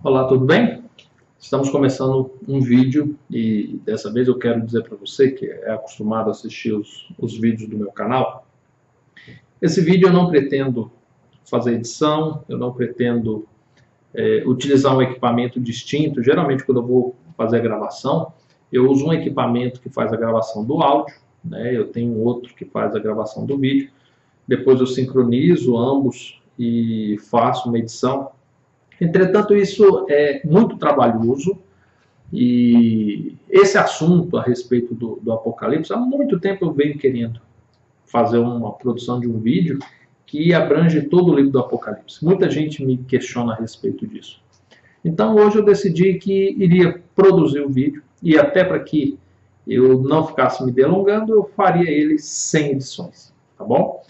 Olá, tudo bem? Estamos começando um vídeo e dessa vez eu quero dizer para você que é acostumado a assistir os vídeos do meu canal. Esse vídeo eu não pretendo fazer edição, eu não pretendo utilizar um equipamento distinto. Geralmente quando eu vou fazer a gravação, eu uso um equipamento que faz a gravação do áudio, né? Eu tenho outro que faz a gravação do vídeo. Depois eu sincronizo ambos e faço uma edição. Entretanto, isso é muito trabalhoso e esse assunto a respeito do Apocalipse, há muito tempo eu venho querendo fazer uma produção de um vídeo que abrange todo o livro do Apocalipse. Muita gente me questiona a respeito disso. Então, hoje eu decidi que iria produzir o vídeo e até para que eu não ficasse me delongando, eu faria ele sem edições, tá bom?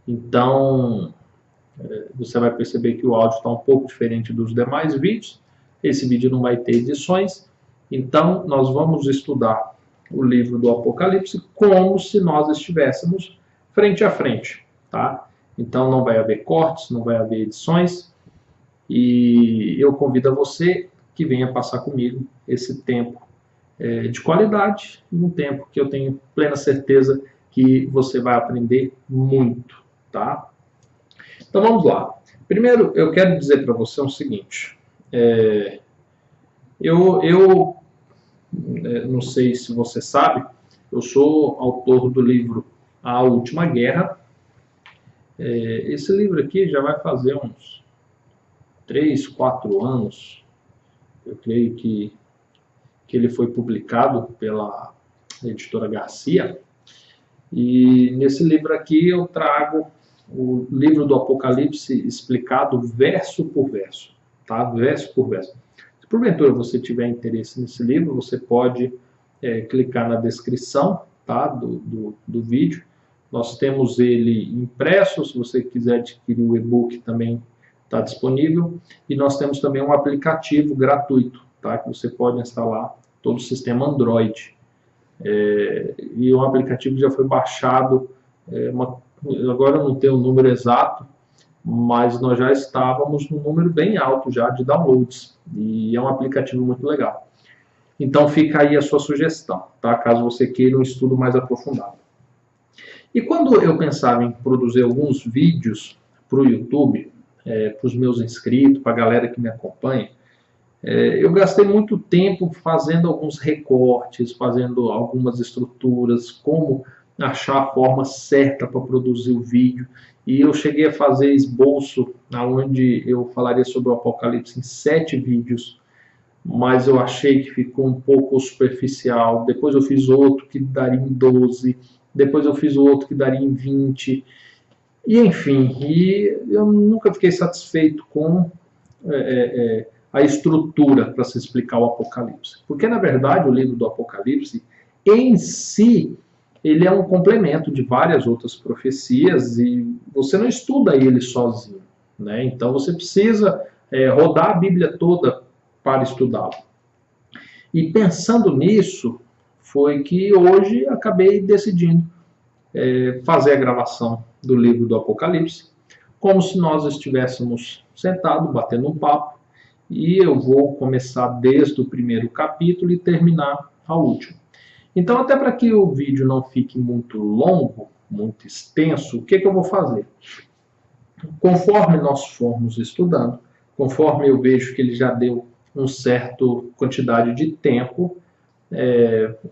Então, você vai perceber que o áudio está um pouco diferente dos demais vídeos. Esse vídeo não vai ter edições. Então, nós vamos estudar o livro do Apocalipse como se nós estivéssemos frente a frente, tá? Então, não vai haver cortes, não vai haver edições. E eu convido a você que venha passar comigo esse tempo de qualidade e um tempo que eu tenho plena certeza que você vai aprender muito, tá? Então vamos lá. Primeiro eu quero dizer para você o seguinte, eu não sei se você sabe, eu sou autor do livro A Última Guerra. Esse livro aqui já vai fazer uns 3, 4 anos, eu creio que ele foi publicado pela editora Garcia, e nesse livro aqui eu trago o livro do Apocalipse explicado verso por verso, tá? Verso por verso. Se porventura você tiver interesse nesse livro, você pode clicar na descrição, tá? do vídeo. Nós temos ele impresso, se você quiser adquirir o e-book também está disponível. E nós temos também um aplicativo gratuito, tá? Que você pode instalar todo o sistema Android. E um aplicativo que já foi baixado, agora eu não tenho o número exato, mas nós já estávamos num número bem alto já de downloads, e é um aplicativo muito legal. Então fica aí a sua sugestão, tá? Caso você queira um estudo mais aprofundado. E quando eu pensava em produzir alguns vídeos para o YouTube, para os meus inscritos, para a galera que me acompanha, eu gastei muito tempo fazendo alguns recortes, fazendo algumas estruturas, como achar a forma certa para produzir o vídeo. E eu cheguei a fazer esboço, onde eu falaria sobre o Apocalipse em 7 vídeos, mas eu achei que ficou um pouco superficial. Depois eu fiz outro que daria em 12, depois eu fiz outro que daria em 20, e enfim, eu nunca fiquei satisfeito com a estrutura para se explicar o Apocalipse. Porque, na verdade, o livro do Apocalipse, em si, ele é um complemento de várias outras profecias e você não estuda ele sozinho, né? Então, você precisa rodar a Bíblia toda para estudá-lo. E pensando nisso, foi que hoje acabei decidindo fazer a gravação do livro do Apocalipse, como se nós estivéssemos sentados, batendo um papo, e eu vou começar desde o primeiro capítulo e terminar ao último. Então, até para que o vídeo não fique muito longo, muito extenso, o que eu vou fazer? Conforme nós formos estudando, conforme eu vejo que ele já deu uma certa quantidade de tempo,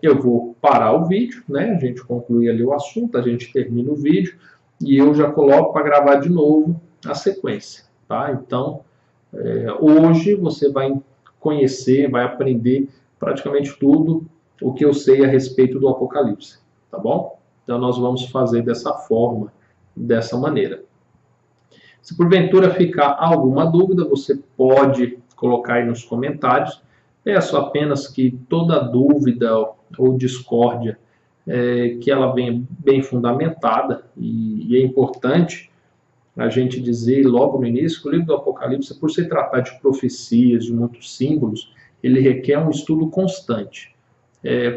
eu vou parar o vídeo, né? A gente conclui ali o assunto, a gente termina o vídeo e eu já coloco para gravar de novo a sequência, tá? Então, hoje você vai conhecer, vai aprender praticamente tudo o que eu sei a respeito do Apocalipse, tá bom? Então nós vamos fazer dessa forma, dessa maneira. Se porventura ficar alguma dúvida, você pode colocar aí nos comentários. Peço apenas que toda dúvida ou discórdia, que ela venha bem fundamentada, e é importante a gente dizer logo no início que o livro do Apocalipse, por se tratar de profecias, de muitos símbolos, ele requer um estudo constante.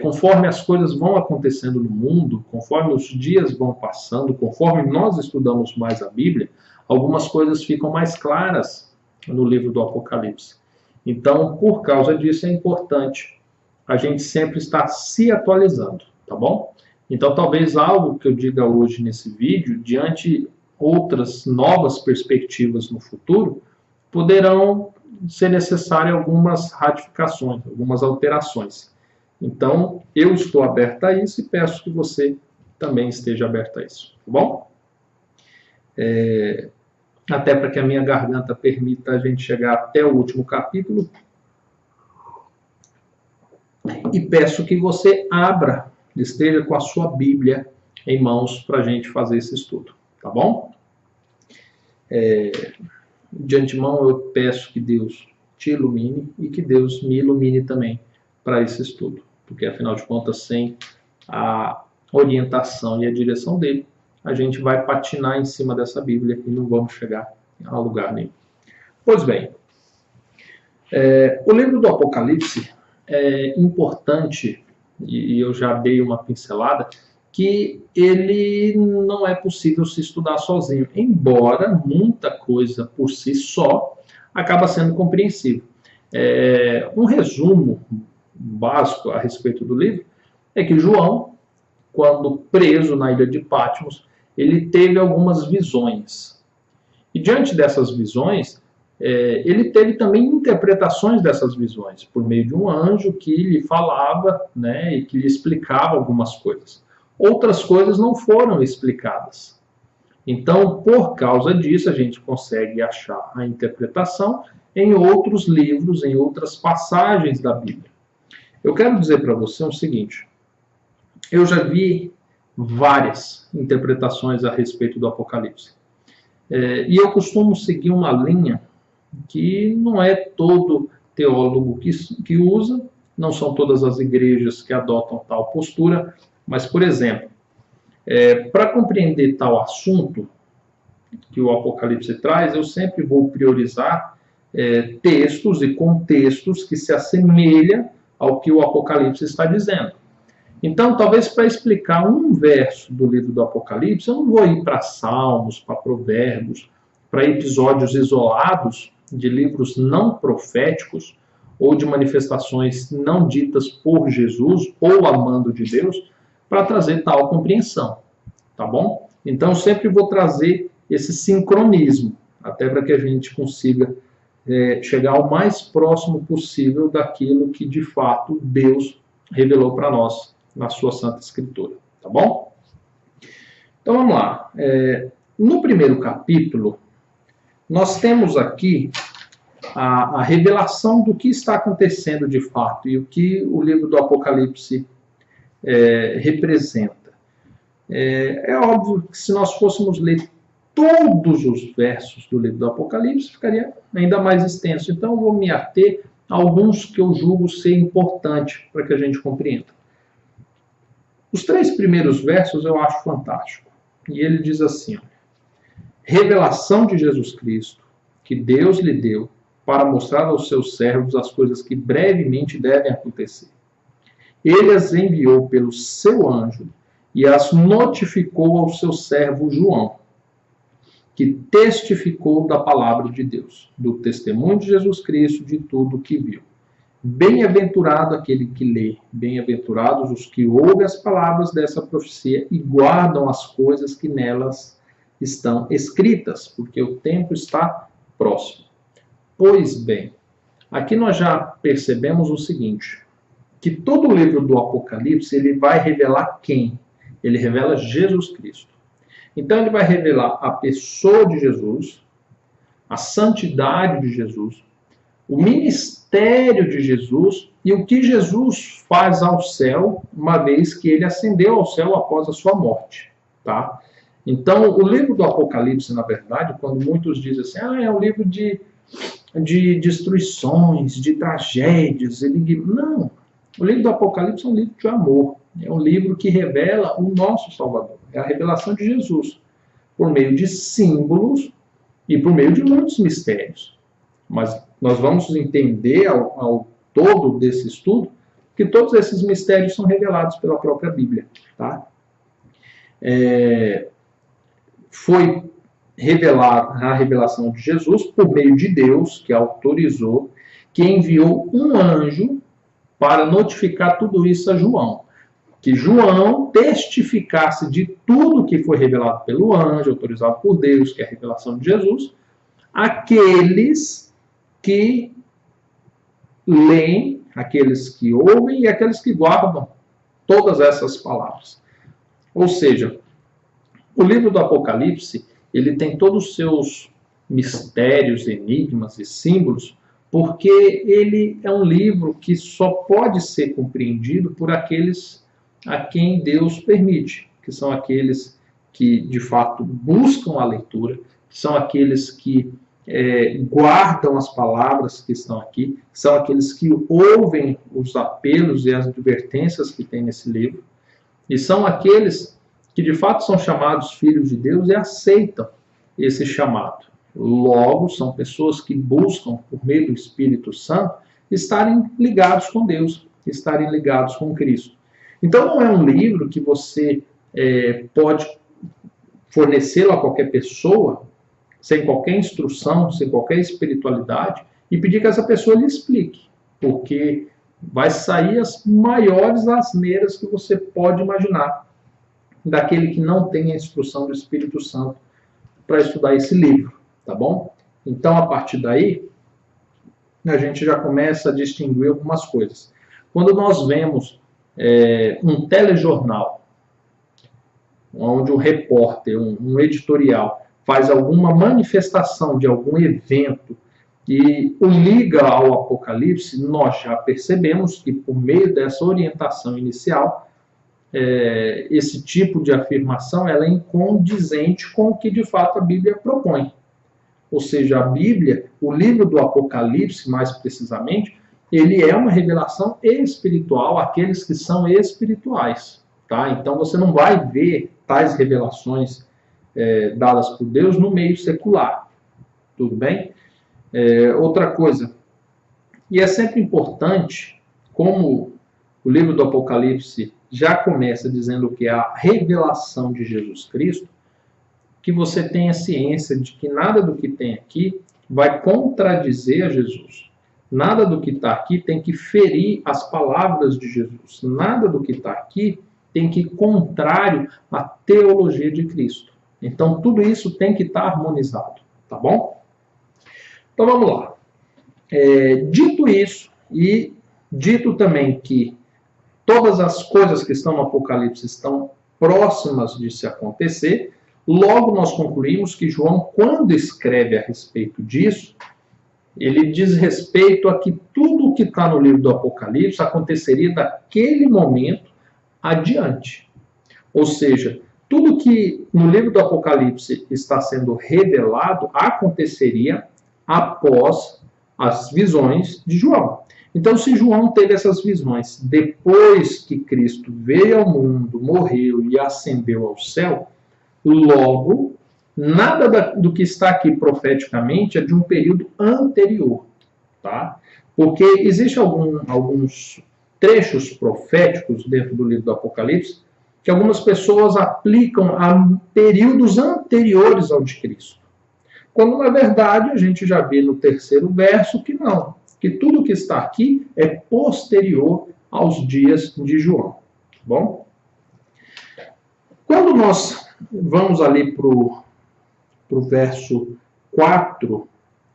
Conforme as coisas vão acontecendo no mundo, conforme os dias vão passando, conforme nós estudamos mais a Bíblia, algumas coisas ficam mais claras no livro do Apocalipse. Então, por causa disso, é importante a gente sempre estar se atualizando, tá bom? Então, talvez algo que eu diga hoje nesse vídeo, diante outras novas perspectivas no futuro, poderão ser necessárias algumas ratificações, algumas alterações. Então, eu estou aberto a isso e peço que você também esteja aberto a isso, tá bom? Até para que a minha garganta permita a gente chegar até o último capítulo. E peço que você abra, esteja com a sua Bíblia em mãos para a gente fazer esse estudo, tá bom? De antemão eu peço que Deus te ilumine e que Deus me ilumine também para esse estudo, porque afinal de contas, sem a orientação e a direção dele, a gente vai patinar em cima dessa Bíblia e não vamos chegar a lugar nenhum. Pois bem, o livro do Apocalipse é importante, e eu já dei uma pincelada, que ele não é possível se estudar sozinho, embora muita coisa por si só acaba sendo compreensível. Um resumo básico a respeito do livro é que João, quando preso na ilha de Patmos, ele teve algumas visões. E diante dessas visões, ele teve também interpretações dessas visões, por meio de um anjo que lhe falava, né, e que lhe explicava algumas coisas. Outras coisas não foram explicadas. Então, por causa disso, a gente consegue achar a interpretação em outros livros, em outras passagens da Bíblia. Eu quero dizer para você o seguinte: eu já vi várias interpretações a respeito do Apocalipse. E eu costumo seguir uma linha que não é todo teólogo que usa, não são todas as igrejas que adotam tal postura, mas, por exemplo, para compreender tal assunto que o Apocalipse traz, eu sempre vou priorizar textos e contextos que se assemelham ao que o Apocalipse está dizendo. Então, talvez para explicar um verso do livro do Apocalipse, eu não vou ir para Salmos, para Provérbios, para episódios isolados de livros não proféticos ou de manifestações não ditas por Jesus ou amando de Deus, para trazer tal compreensão, tá bom? Então, eu sempre vou trazer esse sincronismo, até para que a gente consiga chegar ao mais próximo possível daquilo que, de fato, Deus revelou para nós na sua Santa Escritura, tá bom? Então, vamos lá. No primeiro capítulo, nós temos aqui a revelação do que está acontecendo de fato e o que o livro do Apocalipse representa. É óbvio que se nós fôssemos ler todos os versos do livro do Apocalipse, ficaria ainda mais extenso. Então, eu vou me ater a alguns que eu julgo ser importante para que a gente compreenda. Os 3 primeiros versos eu acho fantástico. E ele diz assim: revelação de Jesus Cristo, que Deus lhe deu para mostrar aos seus servos as coisas que brevemente devem acontecer. Ele as enviou pelo seu anjo e as notificou ao seu servo João, que testificou da palavra de Deus, do testemunho de Jesus Cristo, de tudo o que viu. Bem-aventurado aquele que lê, bem-aventurados os que ouvem as palavras dessa profecia e guardam as coisas que nelas estão escritas, porque o tempo está próximo. Pois bem, aqui nós já percebemos o seguinte, que todo o livro do Apocalipse ele vai revelar quem? Ele revela Jesus Cristo. Então ele vai revelar a pessoa de Jesus, a santidade de Jesus, o ministério de Jesus e o que Jesus faz ao céu, uma vez que ele ascendeu ao céu após a sua morte, tá? Então, o livro do Apocalipse, na verdade, quando muitos dizem assim, é um livro de destruições, de tragédias, não. O livro do Apocalipse é um livro de amor, é um livro que revela o nosso Salvador, é a revelação de Jesus, por meio de símbolos e por meio de muitos mistérios. Mas nós vamos entender ao todo desse estudo que todos esses mistérios são revelados pela própria Bíblia. Tá? Foi revelada a revelação de Jesus por meio de Deus, que autorizou, que enviou um anjo para notificar tudo isso a João. Que João testificasse de tudo que foi revelado pelo anjo, autorizado por Deus, que é a revelação de Jesus, aqueles que leem, aqueles que ouvem e aqueles que guardam todas essas palavras. Ou seja, o livro do Apocalipse, ele tem todos os seus mistérios, enigmas e símbolos, porque ele é um livro que só pode ser compreendido por aqueles a quem Deus permite, que são aqueles que, de fato, buscam a leitura, que são aqueles que guardam as palavras que estão aqui, são aqueles que ouvem os apelos e as advertências que tem nesse livro, e são aqueles que, de fato, são chamados filhos de Deus e aceitam esse chamado. Logo, são pessoas que buscam, por meio do Espírito Santo, estarem ligados com Deus, estarem ligados com Cristo. Então, não é um livro que você pode fornecê-lo a qualquer pessoa, sem qualquer instrução, sem qualquer espiritualidade, e pedir que essa pessoa lhe explique, porque vai sair as maiores asneiras que você pode imaginar daquele que não tem a instrução do Espírito Santo para estudar esse livro, tá bom? Então, a partir daí, a gente já começa a distinguir algumas coisas. Quando nós vemos um telejornal, onde um repórter, um editorial, faz alguma manifestação de algum evento e o liga ao Apocalipse, nós já percebemos que, por meio dessa orientação inicial, esse tipo de afirmação ela é incondizente com o que, de fato, a Bíblia propõe. Ou seja, a Bíblia, o livro do Apocalipse, mais precisamente, ele é uma revelação espiritual àqueles que são espirituais. Tá? Então, você não vai ver tais revelações dadas por Deus no meio secular. Tudo bem? Outra coisa, e é sempre importante, como o livro do Apocalipse já começa dizendo que é a revelação de Jesus Cristo, que você tenha ciência de que nada do que tem aqui vai contradizer a Jesus. Nada do que está aqui tem que ferir as palavras de Jesus. Nada do que está aqui tem que ir contrário à teologia de Cristo. Então, tudo isso tem que estar harmonizado, tá bom? Então, vamos lá. Dito isso, e dito também que todas as coisas que estão no Apocalipse estão próximas de se acontecer, logo nós concluímos que João, quando escreve a respeito disso, ele diz respeito a que tudo o que está no livro do Apocalipse aconteceria daquele momento adiante. Ou seja, tudo que no livro do Apocalipse está sendo revelado aconteceria após as visões de João. Então, se João teve essas visões depois que Cristo veio ao mundo, morreu e ascendeu ao céu, logo, nada do que está aqui profeticamente é de um período anterior, tá? Porque existem alguns trechos proféticos dentro do livro do Apocalipse que algumas pessoas aplicam a períodos anteriores ao de Cristo. Quando, na verdade, a gente já vê no terceiro verso que não, que tudo que está aqui é posterior aos dias de João. Tá bom? Quando nós vamos ali para o verso 4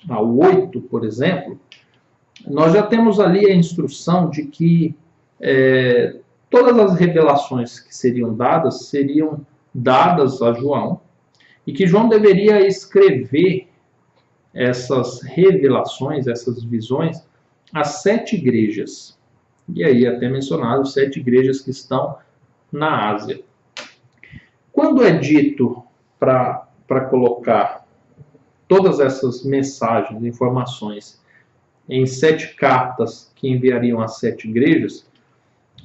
ao 8, por exemplo, nós já temos ali a instrução de que todas as revelações que seriam dadas a João, e que João deveria escrever essas revelações, essas visões, às 7 igrejas. E aí até mencionado 7 igrejas que estão na Ásia. Quando é dito para colocar todas essas mensagens, informações, em 7 cartas que enviariam às 7 igrejas,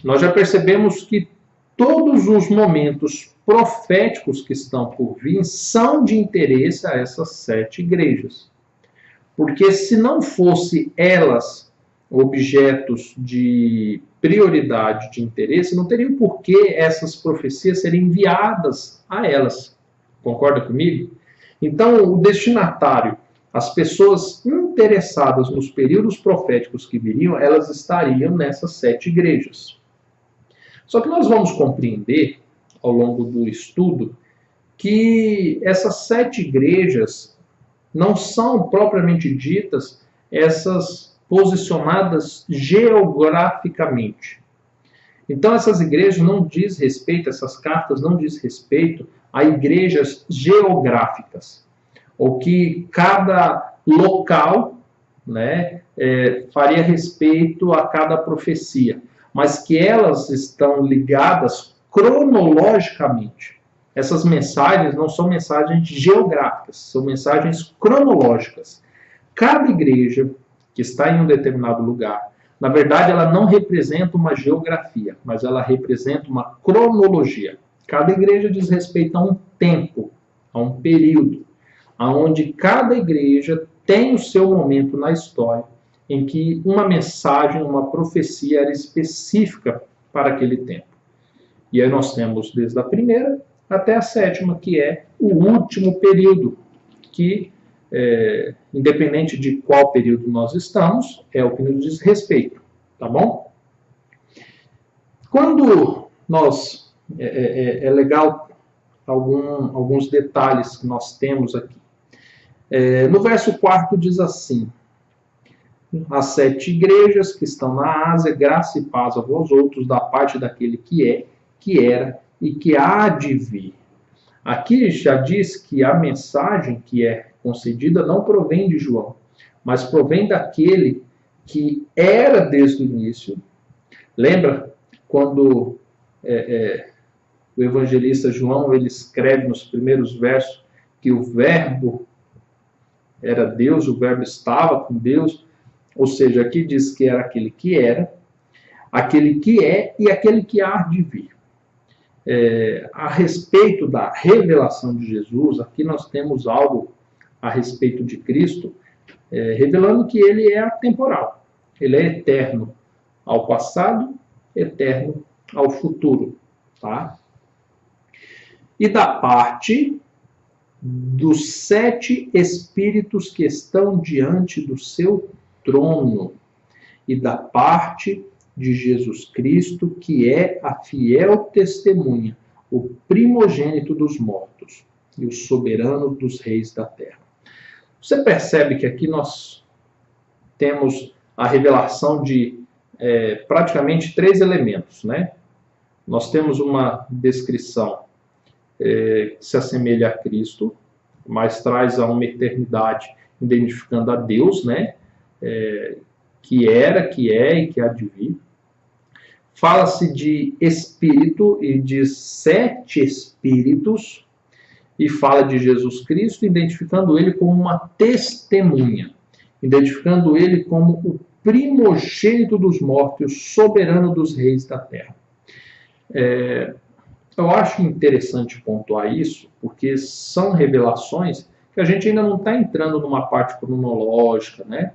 nós já percebemos que todos os momentos proféticos que estão por vir são de interesse a essas 7 igrejas. Porque se não fosse elas objetos de prioridade, de interesse, não teria por que essas profecias serem enviadas a elas. Concorda comigo? Então, o destinatário, as pessoas interessadas nos períodos proféticos que viriam, elas estariam nessas 7 igrejas. Só que nós vamos compreender, ao longo do estudo, que essas 7 igrejas não são propriamente ditas essas posicionadas geograficamente. Então essas igrejas não diz respeito, essas cartas não diz respeito a igrejas geográficas, ou que cada local, né, faria respeito a cada profecia, mas que elas estão ligadas cronologicamente. Essas mensagens não são mensagens geográficas, são mensagens cronológicas. Cada igreja que está em um determinado lugar, na verdade, ela não representa uma geografia, mas ela representa uma cronologia. Cada igreja diz respeito a um tempo, a um período, onde cada igreja tem o seu momento na história em que uma mensagem, uma profecia era específica para aquele tempo. E aí nós temos desde a primeira até a 7ª, que é o último período, que, independente de qual período nós estamos, é o que nos diz respeito, tá bom? Quando nós... É legal alguns detalhes que nós temos aqui. No verso 4 diz assim: as 7 igrejas que estão na Ásia, graça e paz a vós outros, da parte daquele que é, que era e que há de vir. Aqui já diz que a mensagem que é concedida não provém de João, mas provém daquele que era desde o início. Lembra quando o evangelista João ele escreve nos primeiros versos que o verbo era Deus, o verbo estava com Deus, ou seja, aqui diz que era aquele que era, aquele que é e aquele que há de vir. A respeito da revelação de Jesus, aqui nós temos algo a respeito de Cristo, revelando que ele é atemporal, ele é eterno ao passado, eterno ao futuro, tá? E da parte dos 7 espíritos que estão diante do seu trono, e da parte de Jesus Cristo, que é a fiel testemunha, o primogênito dos mortos e o soberano dos reis da terra. Você percebe que aqui nós temos a revelação de praticamente 3 elementos, né? Nós temos uma descrição que se assemelha a Cristo, mas traz a uma eternidade identificando a Deus, né? Que era, que é e que há de vir. Fala-se de Espírito e de 7 Espíritos, e fala de Jesus Cristo, identificando ele como uma testemunha, identificando ele como o primogênito dos mortos e o soberano dos reis da terra. Eu acho interessante pontuar isso, porque são revelações que a gente ainda não está entrando numa parte cronológica, né?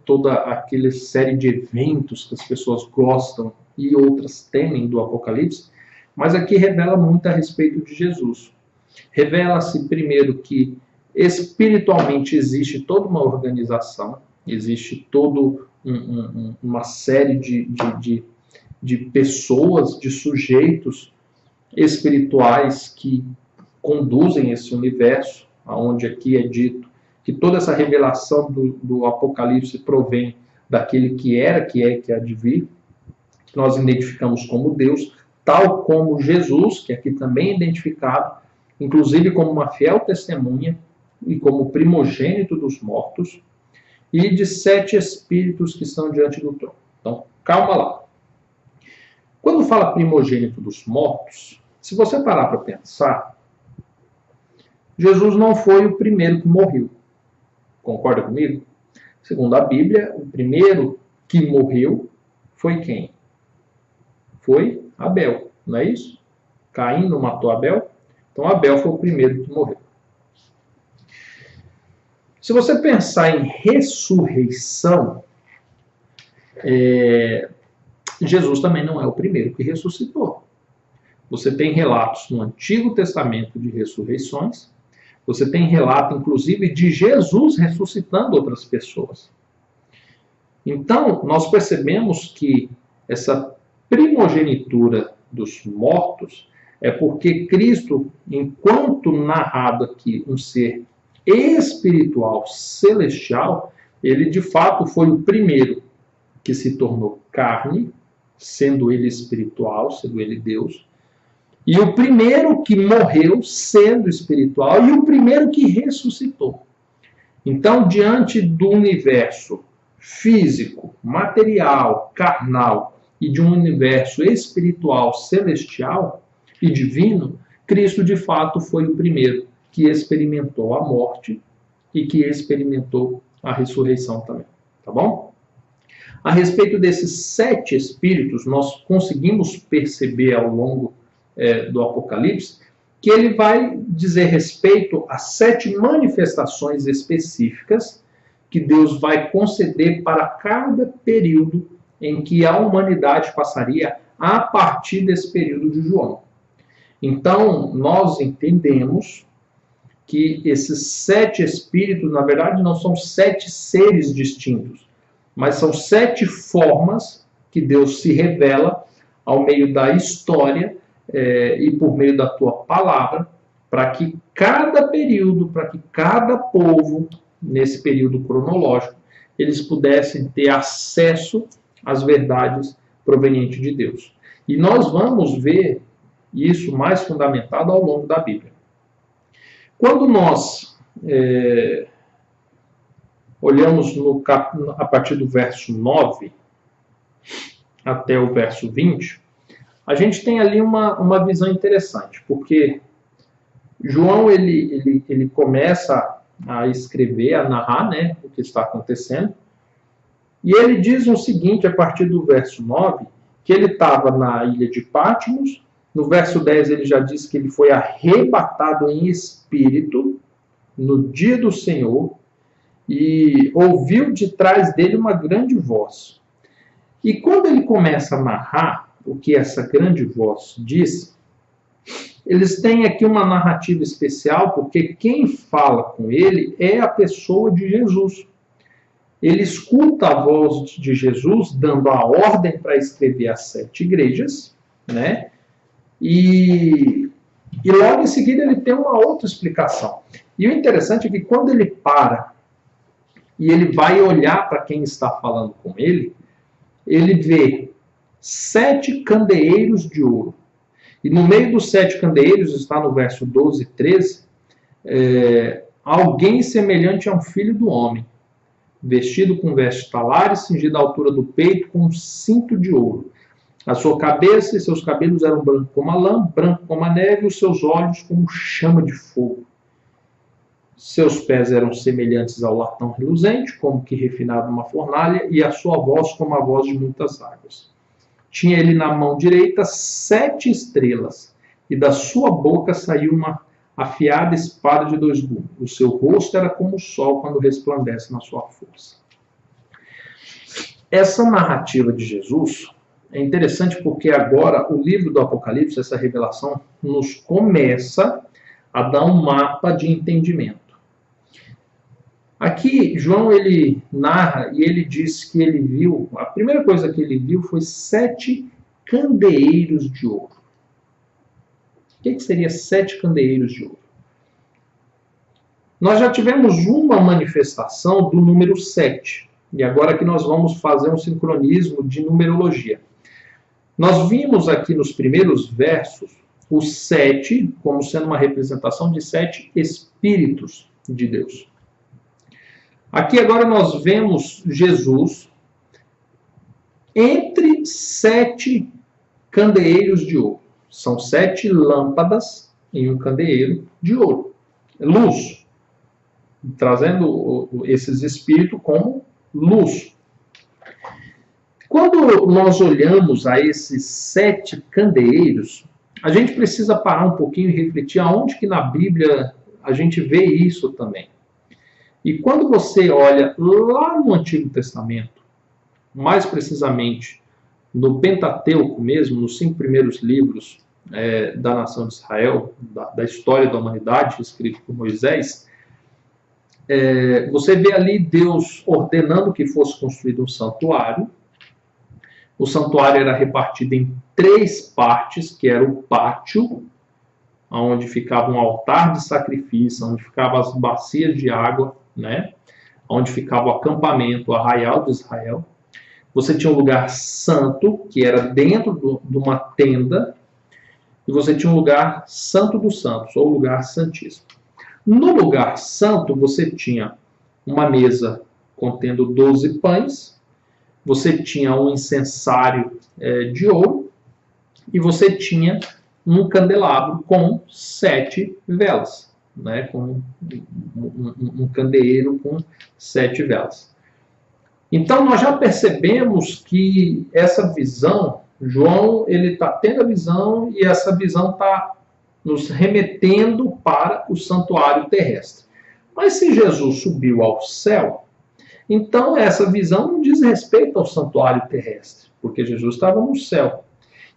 Toda aquela série de eventos que as pessoas gostam e outras temem do Apocalipse, mas aqui revela muito a respeito de Jesus. Revela-se primeiro que espiritualmente existe toda uma organização, existe toda uma série de pessoas, de sujeitos espirituais que conduzem esse universo, onde aqui é dito que toda essa revelação do Apocalipse provém daquele que era, que é e que há de vir, que nós identificamos como Deus, tal como Jesus, que aqui também é identificado, inclusive como uma fiel testemunha e como primogênito dos mortos, e de 7 espíritos que estão diante do trono. Então, calma lá. Quando fala primogênito dos mortos, se você parar para pensar, Jesus não foi o primeiro que morreu. Concorda comigo? Segundo a Bíblia, o primeiro que morreu foi quem? Foi Abel, não é isso? Caim não matou Abel? Então Abel foi o primeiro que morreu. Se você pensar em ressurreição, Jesus também não é o primeiro que ressuscitou. Você tem relatos no Antigo Testamento de ressurreições, Você tem relato, inclusive, de Jesus ressuscitando outras pessoas. Então, nós percebemos que essa primogenitura dos mortos é porque Cristo, enquanto narrado aqui um ser espiritual, celestial, ele de fato foi o primeiro que se tornou carne, sendo ele espiritual, sendo ele Deus, e o primeiro que morreu, sendo espiritual, e o primeiro que ressuscitou. Então, diante do universo físico, material, carnal, e de um universo espiritual, celestial e divino, Cristo de fato foi o primeiro que experimentou a morte e que experimentou a ressurreição também. Tá bom? A respeito desses 7 espíritos, nós conseguimos perceber ao longo do Apocalipse que ele vai dizer respeito a 7 manifestações específicas que Deus vai conceder para cada período em que a humanidade passaria a partir desse período de João. Então, nós entendemos que esses 7 espíritos, na verdade, não são 7 seres distintos, mas são 7 formas que Deus se revela ao meio da história e por meio da tua palavra, para que cada período, para que cada povo, nesse período cronológico, eles pudessem ter acesso às verdades provenientes de Deus. E nós vamos ver isso mais fundamentado ao longo da Bíblia. Quando nós olhamos a partir do verso 9 até o verso 20, a gente tem ali uma visão interessante, porque João ele começa a escrever, a narrar, né, o que está acontecendo, e ele diz o seguinte, a partir do verso 9, que ele estava na ilha de Patmos. No verso 10 ele já diz que ele foi arrebatado em espírito no dia do Senhor e ouviu de trás dele uma grande voz. E quando ele começa a narrar o que essa grande voz diz, eles têm aqui uma narrativa especial, porque quem fala com ele é a pessoa de Jesus. Ele escuta a voz de Jesus dando a ordem para escrever as 7 igrejas, né? E logo em seguida ele tem uma outra explicação. E o interessante é que quando ele para e ele vai olhar para quem está falando com ele, ele vê 7 candeeiros de ouro. E no meio dos 7 candeeiros, está no verso 12 e 13, alguém semelhante a um filho do homem, vestido com vestes talares, cingido à altura do peito com um cinto de ouro. A sua cabeça e seus cabelos eram brancos como a lã, branco como a neve, e os seus olhos como chama de fogo. Seus pés eram semelhantes ao latão reluzente, como que refinado numa fornalha, e a sua voz como a voz de muitas águas. Tinha ele na mão direita 7 estrelas, e da sua boca saiu uma afiada espada de 2 gumes. O seu rosto era como o sol quando resplandece na sua força. Essa narrativa de Jesus é interessante porque agora o livro do Apocalipse, essa revelação, nos começa a dar um mapa de entendimento. Aqui, João, ele narra e ele diz que ele viu, a primeira coisa que ele viu foi 7 candeeiros de ouro. O que seria 7 candeeiros de ouro? Nós já tivemos uma manifestação do número 7, e agora que nós vamos fazer um sincronismo de numerologia. Nós vimos aqui nos primeiros versos o 7 como sendo uma representação de 7 espíritos de Deus. Aqui agora nós vemos Jesus entre 7 candeeiros de ouro. São 7 lâmpadas em um candeeiro de ouro. Luz. Trazendo esses espíritos como luz. Quando nós olhamos a esses 7 candeeiros, a gente precisa parar um pouquinho e refletir aonde que na Bíblia a gente vê isso também. E quando você olha lá no Antigo Testamento, mais precisamente no Pentateuco mesmo, nos 5 primeiros livros da nação de Israel, da história da humanidade, escrito por Moisés, você vê ali Deus ordenando que fosse construído um santuário. O santuário era repartido em 3 partes, que era o pátio, onde ficava um altar de sacrifício, onde ficavam as bacias de água, né? Onde ficava o acampamento, o arraial de Israel. Você tinha um lugar santo, que era dentro de uma tenda, e você tinha um lugar santo dos santos, ou lugar santíssimo. No lugar santo, você tinha uma mesa contendo 12 pães, você tinha um incensário de ouro, e você tinha um candelabro com 7 velas, né? Com um candeeiro com 7 velas. Então, nós já percebemos que essa visão, João, ele está tendo a visão, e essa visão está nos remetendo para o santuário terrestre. Mas se Jesus subiu ao céu, então essa visão não diz respeito ao santuário terrestre, porque Jesus estava no céu.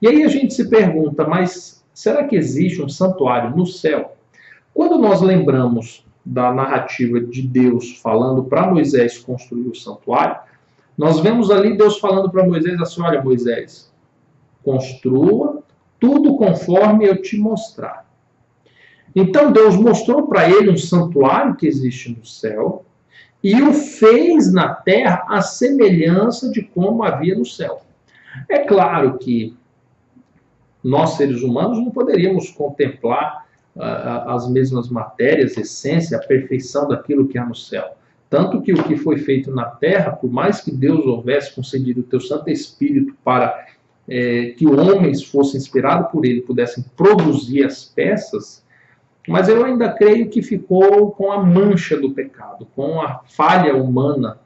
E aí a gente se pergunta, mas será que existe um santuário no céu? Quando nós lembramos da narrativa de Deus falando para Moisés construir o santuário, nós vemos ali Deus falando para Moisés assim: olha, Moisés, construa tudo conforme eu te mostrar. Então Deus mostrou para ele um santuário que existe no céu e o fez na terra a semelhança de como havia no céu. É claro que nós, seres humanos, não poderíamos contemplar as mesmas matérias, essência, a perfeição daquilo que há no céu. Tanto que o que foi feito na terra, por mais que Deus houvesse concedido o teu Santo Espírito para que homens fossem inspirados por ele, pudessem produzir as peças, mas eu ainda creio que ficou com a mancha do pecado, com a falha humana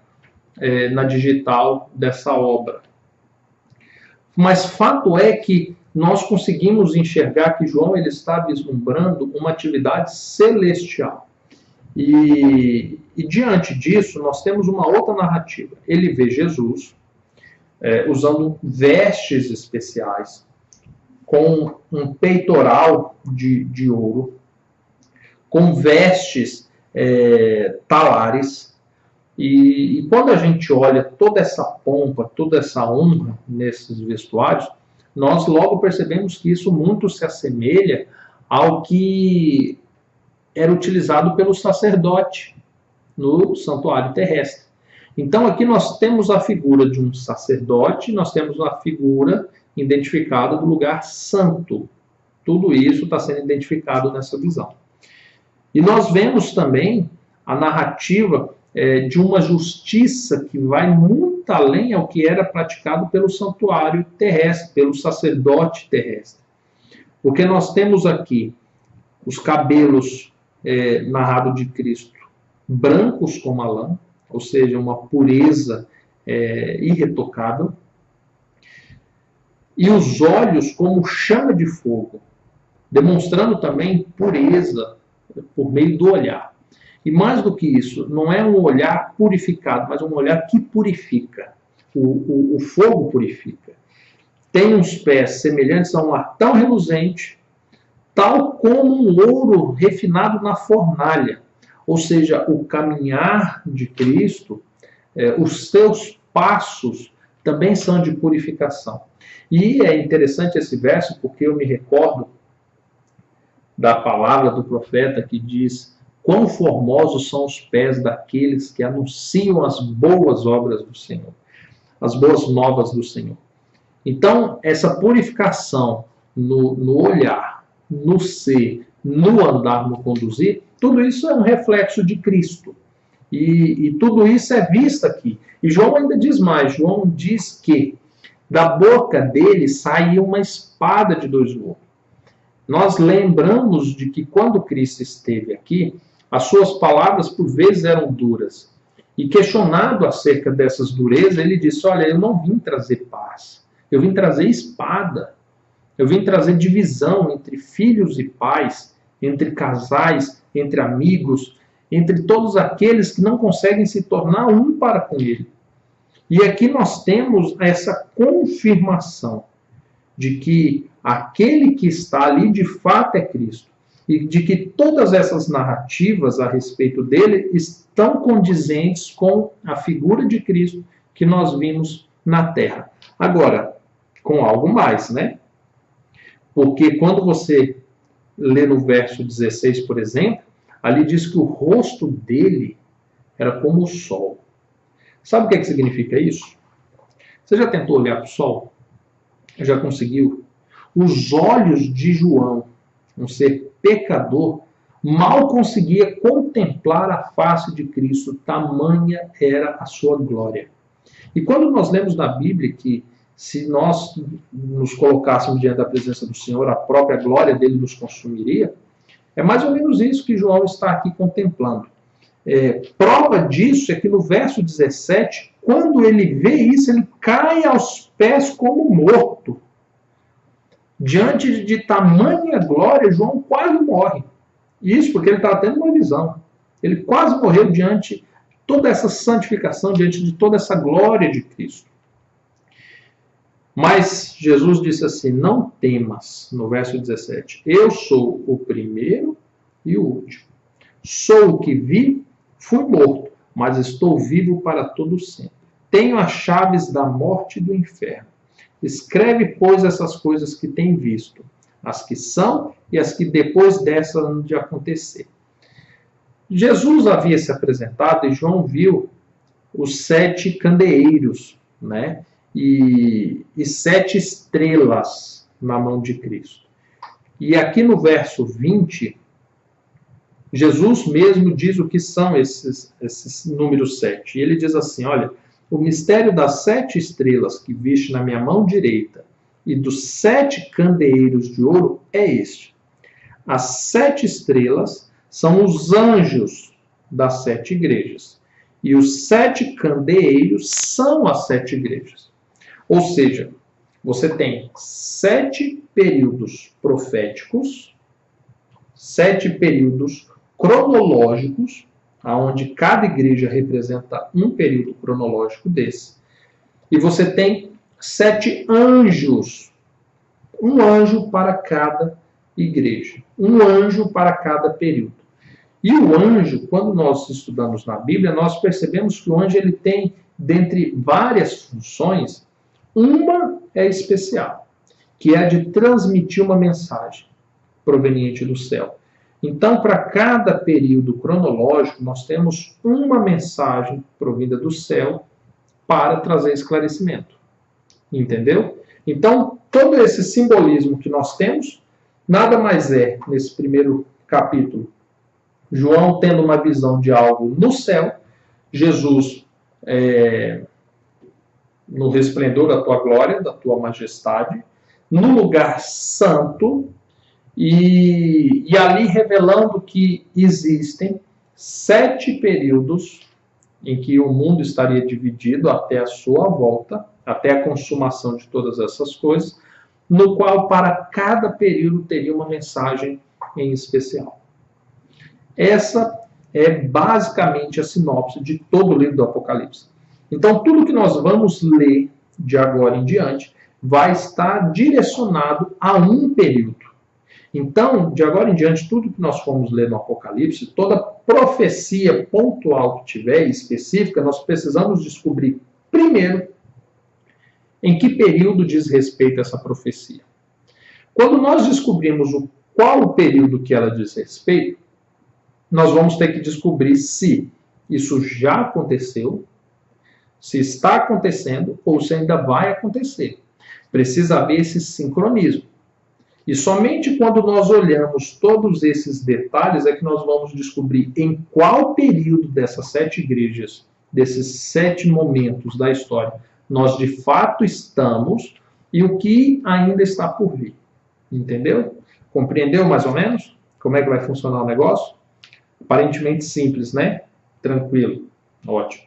na digital dessa obra. Mas fato é que nós conseguimos enxergar que João ele está vislumbrando uma atividade celestial. E diante disso, nós temos uma outra narrativa. Ele vê Jesus usando vestes especiais, com um peitoral de ouro, com vestes talares. E quando a gente olha toda essa pompa, toda essa honra nesses vestuários, nós logo percebemos que isso muito se assemelha ao que era utilizado pelo sacerdote no santuário terrestre. Então aqui nós temos a figura de um sacerdote, nós temos a figura identificada do lugar santo. Tudo isso está sendo identificado nessa visão. E nós vemos também a narrativa de uma justiça que vai muito além ao que era praticado pelo santuário terrestre, pelo sacerdote terrestre. Porque nós temos aqui os cabelos narrado de Cristo brancos como a lã, ou seja, uma pureza irretocável, e os olhos como chama de fogo, demonstrando também pureza por meio do olhar. E mais do que isso, não é um olhar purificado, mas um olhar que purifica. O fogo purifica. Tem uns pés semelhantes a um latão reluzente, tal como um ouro refinado na fornalha. Ou seja, o caminhar de Cristo, os seus passos também são de purificação. E é interessante esse verso porque eu me recordo da palavra do profeta que diz: quão formosos são os pés daqueles que anunciam as boas obras do Senhor, as boas novas do Senhor. Então, essa purificação no olhar, no ser, no andar, no conduzir, tudo isso é um reflexo de Cristo. E tudo isso é visto aqui. E João ainda diz mais. João diz que da boca dele saía uma espada de 2 gumes. Nós lembramos de que quando Cristo esteve aqui, as suas palavras por vezes eram duras. E questionado acerca dessas durezas, ele disse: olha, eu não vim trazer paz, eu vim trazer espada. Eu vim trazer divisão entre filhos e pais, entre casais, entre amigos, entre todos aqueles que não conseguem se tornar um para com ele. E aqui nós temos essa confirmação de que aquele que está ali de fato é Cristo, e de que todas essas narrativas a respeito dele estão condizentes com a figura de Cristo que nós vimos na Terra. Agora, com algo mais, né? Porque quando você lê no verso 16, por exemplo, ali diz que o rosto dele era como o sol. Sabe o que significa isso? Você já tentou olhar para o sol? Já conseguiu? Os olhos de João, um ser pecador, mal conseguia contemplar a face de Cristo, tamanha era a sua glória. E quando nós lemos na Bíblia que se nós nos colocássemos diante da presença do Senhor, a própria glória dele nos consumiria, é mais ou menos isso que João está aqui contemplando. Prova disso é que no verso 17, quando ele vê isso, ele cai aos pés como morto. Diante de tamanha glória, João quase morre. Isso porque ele estava tendo uma visão. Ele quase morreu diante de toda essa santificação, diante de toda essa glória de Cristo. Mas Jesus disse assim, não temas, no verso 17, eu sou o primeiro e o último. Sou o que vi, fui morto, mas estou vivo para todo sempre. Tenho as chaves da morte e do inferno. Escreve, pois, essas coisas que tem visto, as que são e as que depois dessas hão de acontecer. Jesus havia se apresentado e João viu os 7 candeeiros, né? E 7 estrelas na mão de Cristo. E aqui no verso 20, Jesus mesmo diz o que são esses números 7. E ele diz assim, olha, o mistério das 7 estrelas que viste na minha mão direita e dos 7 candeeiros de ouro é este. As 7 estrelas são os anjos das 7 igrejas. E os 7 candeeiros são as 7 igrejas. Ou seja, você tem 7 períodos proféticos, 7 períodos cronológicos, onde cada igreja representa um período cronológico desse. E você tem 7 anjos, um anjo para cada igreja, um anjo para cada período. E o anjo, quando nós estudamos na Bíblia, nós percebemos que o anjo ele tem, dentre várias funções, uma é especial, que é a de transmitir uma mensagem proveniente do céu. Então, para cada período cronológico, nós temos uma mensagem provinda do céu para trazer esclarecimento. Entendeu? Então, todo esse simbolismo que nós temos, nada mais é, nesse primeiro capítulo, João tendo uma visão de algo no céu, Jesus no resplendor da tua glória, da tua majestade, no lugar santo, e ali revelando que existem 7 períodos em que o mundo estaria dividido até a sua volta, até a consumação de todas essas coisas, no qual para cada período teria uma mensagem em especial. Essa é basicamente a sinopse de todo o livro do Apocalipse. Então, tudo que nós vamos ler de agora em diante vai estar direcionado a um período. Então, de agora em diante, tudo que nós formos ler no Apocalipse, toda profecia pontual que tiver, específica, nós precisamos descobrir, primeiro, em que período diz respeito a essa profecia. Quando nós descobrimos qual o período que ela diz respeito, nós vamos ter que descobrir se isso já aconteceu, se está acontecendo ou se ainda vai acontecer. Precisa haver esse sincronismo. E somente quando nós olhamos todos esses detalhes é que nós vamos descobrir em qual período dessas 7 igrejas, desses 7 momentos da história, nós de fato estamos e o que ainda está por vir. Entendeu? Compreendeu mais ou menos como é que vai funcionar o negócio? Aparentemente simples, né? Tranquilo. Ótimo.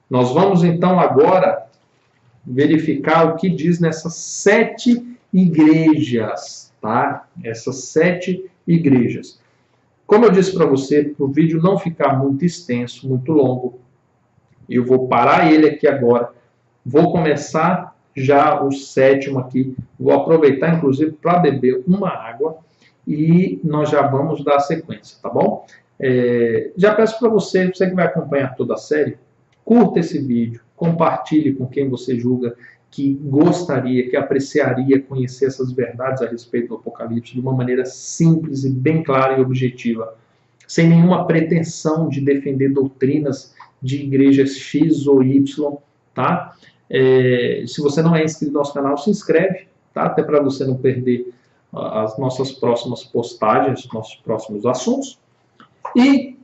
Nós vamos então agora verificar o que diz nessas 7 igrejas, tá? Essas 7 igrejas. Como eu disse para você, para o vídeo não ficar muito extenso, muito longo, eu vou parar ele aqui agora. Vou começar já o sétimo aqui. Vou aproveitar, inclusive, para beber uma água e nós já vamos dar sequência, tá bom? Já peço para você que vai acompanhar toda a série, curta esse vídeo, compartilhe com quem você julga que gostaria, que apreciaria conhecer essas verdades a respeito do Apocalipse de uma maneira simples e bem clara e objetiva, sem nenhuma pretensão de defender doutrinas de igrejas X ou Y, tá? Se você não é inscrito no nosso canal, se inscreve, tá? Até para você não perder as nossas próximas postagens, nossos próximos assuntos. E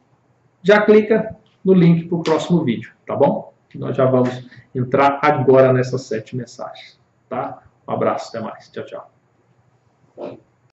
já clica no link para o próximo vídeo, tá bom? Nós já vamos entrar agora nessas 7 mensagens, tá? Um abraço, até mais. Tchau, tchau.